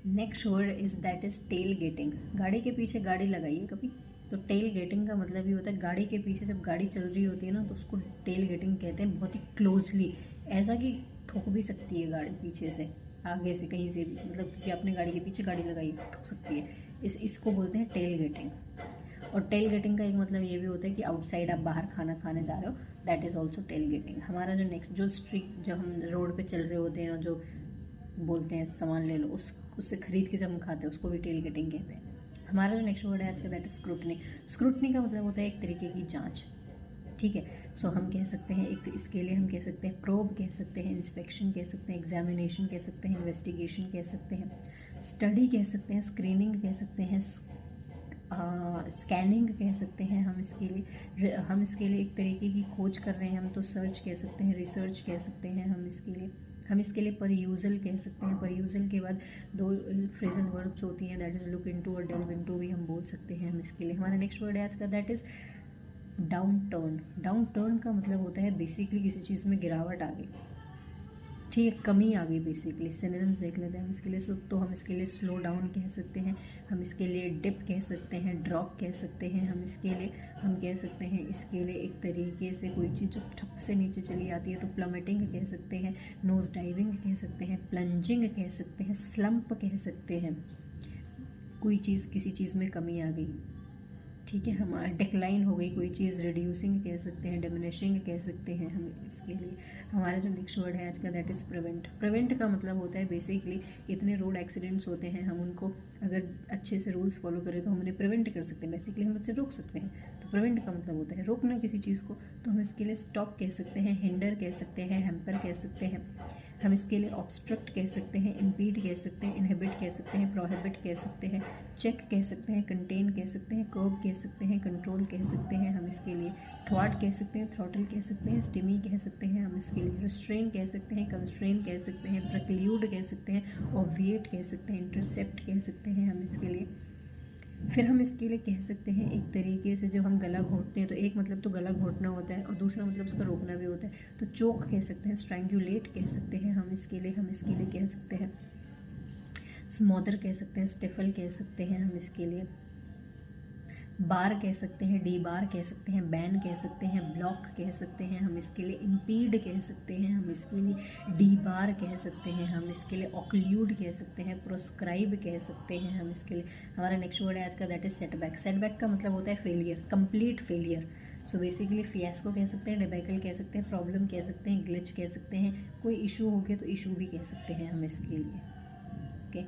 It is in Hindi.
Next word is that is tailgating. गाड़ी के पीछे गाड़ी लगाइए कभी, तो टेल गेटिंग का मतलब ये होता है गाड़ी के पीछे जब गाड़ी चल रही होती है ना तो उसको टेल गेटिंग कहते हैं, बहुत ही क्लोजली, ऐसा कि ठुक भी सकती है गाड़ी पीछे से, आगे से, कहीं से भी, मतलब कि आपने गाड़ी के पीछे गाड़ी लगाई तो ठुक सकती है। इसको बोलते हैं टेल गेटिंग। और टेल गेटिंग का एक मतलब ये भी होता है कि आउटसाइड आप बाहर खाना खाने जा रहे हो, that is also tailgating. हमारा जो नेक्स्ट जो स्ट्रीट, जब हम रोड पे चल रहे होते हैं और जो बोलते हैं सामान ले लो, उससे खरीद के जब हम खाते हैं उसको भी टेल गेटिंग कहते हैं। हमारा जो नेक्स्ट वर्ड है आज का दैट इज स्क्रूटनी। स्क्रूटनी का मतलब होता है एक तरीके की जांच, ठीक है। सो हम कह सकते हैं एक, इसके लिए हम कह सकते हैं प्रोब कह सकते हैं, इंस्पेक्शन कह सकते हैं, एग्जामिनेशन कह सकते हैं, इन्वेस्टिगेशन कह सकते हैं, स्टडी कह सकते हैं, स्क्रीनिंग कह सकते हैं, स्कैनिंग कह सकते हैं। हम इसके लिए एक तरीके की खोज कर रहे हैं हम तो सर्च कह सकते हैं, रिसर्च कह सकते हैं। हम इसके लिए परयूजल कह सकते हैं। परयूजल के बाद दो फ्रेजल वर्ब्स होती हैं, दैट इज़ लुक इनटू और डेल्व इनटू भी हम बोल सकते हैं हम इसके लिए। हमारा नेक्स्ट वर्ड है आज का that is down turn. Down turn का मतलब होता है बेसिकली किसी चीज़ में गिरावट आ गई, ठीक है, कमी आ गई बेसिकली। सिनोनिम्स देख लेते हैं हम इसके लिए। तो हम इसके लिए स्लो डाउन कह सकते हैं, हम इसके लिए डिप कह सकते हैं, ड्रॉप कह सकते हैं। हम कह सकते हैं इसके लिए एक तरीके से कोई चीज़ जो ठप से नीचे चली आती है तो प्लमेटिंग कह सकते हैं, नोज डाइविंग कह सकते हैं, प्लंजिंग कह सकते हैं, स्लम्प कह सकते हैं। कोई चीज़, किसी चीज़ में कमी आ गई, ठीक है, हमारा डिक्लाइन हो गई कोई चीज़, रिड्यूसिंग कह सकते हैं, डिमिनिशिंग कह सकते हैं हम इसके लिए। हमारा जो नेक्स्ट वर्ड है आज का दैट इज़ प्रिवेंट। प्रिवेंट का मतलब होता है बेसिकली इतने रोड एक्सीडेंट्स होते हैं, हम उनको अगर अच्छे से रूल्स फॉलो करें तो हम उन्हें प्रिवेंट कर सकते हैं, बेसिकली हम उससे रोक सकते हैं। तो प्रिवेंट का मतलब होता है रोकना किसी चीज़ को। तो हम इसके लिए स्टॉप कह सकते हैं, हिंडर कह सकते हैं, हैम्पर कह सकते हैं। हम इसके लिए ऑब्स्ट्रक्ट कह सकते हैं, इम्पीड कह सकते हैं, इनहिबिट कह सकते हैं, प्रोहिबिट कह सकते हैं, चेक कह सकते हैं, कंटेन कह सकते हैं, कर्ब कह सकते हैं, कंट्रोल कह सकते हैं। हम इसके लिए थ्वाट कह सकते हैं, थ्रॉटल कह सकते हैं, स्टिमी कह सकते हैं। हम इसके लिए रिस्ट्रेन कह सकते हैं, कंस्ट्रेन कह सकते हैं, प्रिक्ल्यूड कह सकते हैं, ऑब्विएट कह सकते हैं, इंटरसेप्ट कह सकते हैं हम इसके लिए। फिर हम इसके लिए कह सकते हैं एक तरीके से जब हम गला घोंटते हैं तो एक मतलब तो गला घोंटना होता है और दूसरा मतलब उसका रोकना भी होता है। तो चोक कह सकते हैं, स्ट्रैंगुलेट कह सकते हैं हम इसके लिए कह सकते हैं, स्मॉदर कह सकते हैं, स्टिफल कह सकते हैं हम इसके लिए, बार कह सकते हैं, डी बार कह सकते हैं, बैन कह सकते हैं, ब्लॉक कह सकते हैं हम इसके लिए, इम्पीड कह सकते हैं हम इसके लिए, डी बार कह सकते हैं हम इसके लिए, ऑक्लूड कह सकते हैं, प्रोस्क्राइब कह सकते हैं हम इसके लिए। हमारा नेक्स्ट वर्ड है आज का दैट इज सेटबैक। सेटबैक का मतलब होता है failure, complete failure. So basically fiasco कह सकते हैं, डिबैकल कह सकते हैं, प्रॉब्लम कह सकते हैं, ग्लिच कह सकते हैं, कोई इशू हो गया तो इशू भी कह सकते हैं हम इसके लिए। ओके।